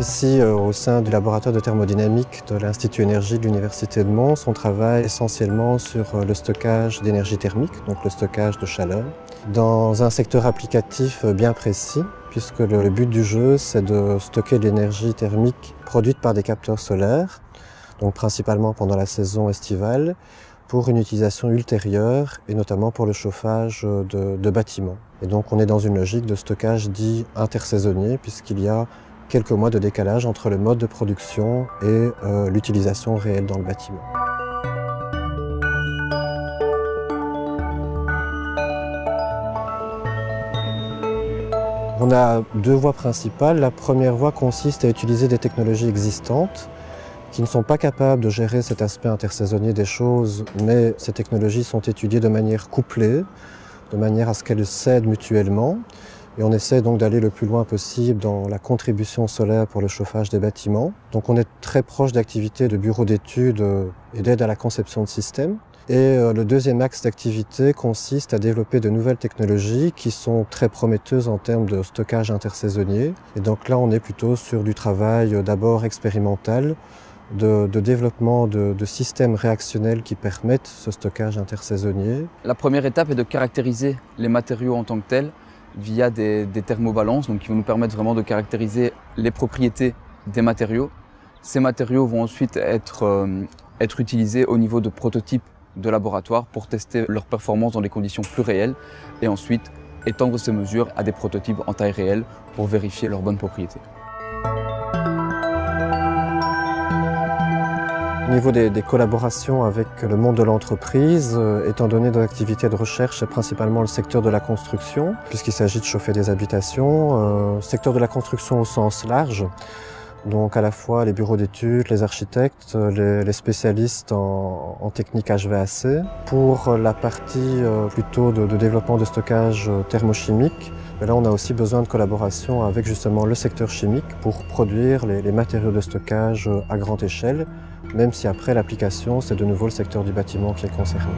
Ici, au sein du laboratoire de thermodynamique de l'Institut Énergie de l'Université de Mons, on travaille essentiellement sur le stockage d'énergie thermique, donc le stockage de chaleur, dans un secteur applicatif bien précis, puisque le but du jeu, c'est de stocker l'énergie thermique produite par des capteurs solaires, donc principalement pendant la saison estivale, pour une utilisation ultérieure et notamment pour le chauffage de bâtiments. Et donc on est dans une logique de stockage dit intersaisonnier, puisqu'il y a quelques mois de décalage entre le mode de production et l'utilisation réelle dans le bâtiment. On a deux voies principales. La première voie consiste à utiliser des technologies existantes qui ne sont pas capables de gérer cet aspect intersaisonnier des choses, mais ces technologies sont étudiées de manière couplée, de manière à ce qu'elles s'aident mutuellement. Et on essaie donc d'aller le plus loin possible dans la contribution solaire pour le chauffage des bâtiments. Donc on est très proche d'activités de bureaux d'études et d'aide à la conception de systèmes. Et le deuxième axe d'activité consiste à développer de nouvelles technologies qui sont très prometteuses en termes de stockage intersaisonnier. Et donc là, on est plutôt sur du travail d'abord expérimental, de développement de systèmes réactionnels qui permettent ce stockage intersaisonnier. La première étape est de caractériser les matériaux en tant que tels via des thermobalances, donc qui vont nous permettre vraiment de caractériser les propriétés des matériaux. Ces matériaux vont ensuite être utilisés au niveau de prototypes de laboratoire pour tester leur performance dans des conditions plus réelles et ensuite étendre ces mesures à des prototypes en taille réelle pour vérifier leurs bonnes propriétés. Au niveau des collaborations avec le monde de l'entreprise, étant donné nos activités de recherche, c'est principalement le secteur de la construction, puisqu'il s'agit de chauffer des habitations, secteur de la construction au sens large, donc à la fois les bureaux d'études, les architectes, les spécialistes en technique HVAC. Pour la partie plutôt de développement de stockage thermochimique, mais là on a aussi besoin de collaboration avec justement le secteur chimique pour produire les matériaux de stockage à grande échelle, même si après l'application, c'est de nouveau le secteur du bâtiment qui est concerné.